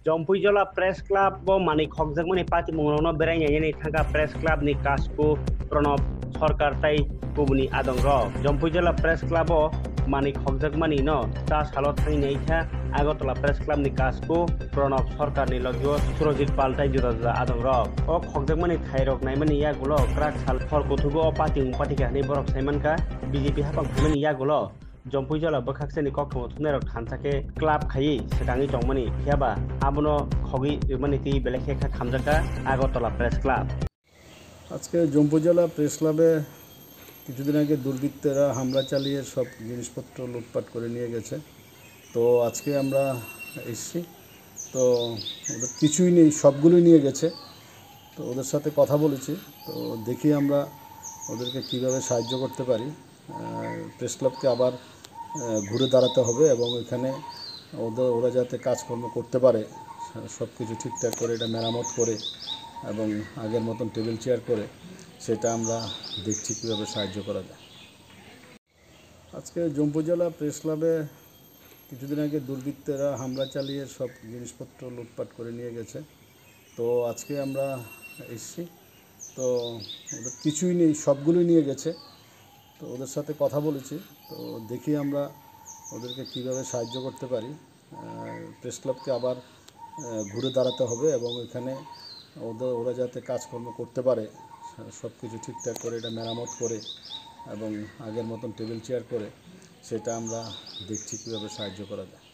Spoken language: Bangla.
जम्पुइजला प्रेस क्लब माने खगजागमनि पार्टी मंगलावनो बेरायनायनि थांगा प्रेस क्लब नि कासको प्रणब सरकार ताई गुबुनि आदं रक जम्पुइजला प्रेस क्लब माने खगजागमनि न ता सालो थांनाय था आगरतला प्रेस क्लब नि कासको प्रणब सरकार नि लगियो सुरजित पाल ताई जुदा आदं रक ओ खगजागमनि थाइरक नायमनि यागुलो क्राक साल फर गथुगो पार्टी हानि बरक साइमनका बीजेपी हापा खमनि यागुलो जम्पुइजला बखाक्सेनि कखमो थुनेरक थानसाके क्लाब खायि सेटाङि दंमनि फियाबा आबनो खगि माने ति बेलेखेखा खामजाका आगरतला प्रेस क्लाब আজকে জম্পুজলা প্রেস ক্লাবে কিছুদিন আগে দুর্বৃত্তরা হামলা চালিয়ে সব জিনিসপত্র লুটপাট করে নিয়ে গেছে। তো আজকে আমরা এসেছি, তো ওদের কিছুই নেই, সবগুলোই নিয়ে গেছে। তো ওদের সাথে কথা বলেছি, তো দেখি আমরা ওদেরকে কীভাবে সাহায্য করতে পারি। প্রেস ক্লাবকে আবার ঘুরে দাঁড়াতে হবে এবং এখানে ওরা যাতে কাজকর্ম করতে পারে, সব কিছু ঠিকঠাক করে এটা মেরামত করে এবং আগের মতন টেবিল চেয়ার করে সেটা আমরা দেখছি কীভাবে সাহায্য করা যায়। আজকে জম্পুজলা প্রেস ক্লাবে কিছুদিন আগে দুর্বৃত্তরা হামলা চালিয়ে সব জিনিসপত্র লুটপাট করে নিয়ে গেছে। তো আজকে আমরা এসেছি, তো ওদের কিছুই নেই, সবগুলোই নিয়ে গেছে। তো ওদের সাথে কথা বলেছি, তো দেখি আমরা ওদেরকে কীভাবে সাহায্য করতে পারি। প্রেস ক্লাবকে আবার ঘুরে দাঁড়াতে হবে এবং এখানে ওরা যাতে কাজকর্ম করতে পারে, সব কিছু ঠিকঠাক করে এটা মেরামত করে এবং আগের মতন টেবিল চেয়ার করে সেটা আমরা দেখছি কীভাবে সাহায্য করা যায়।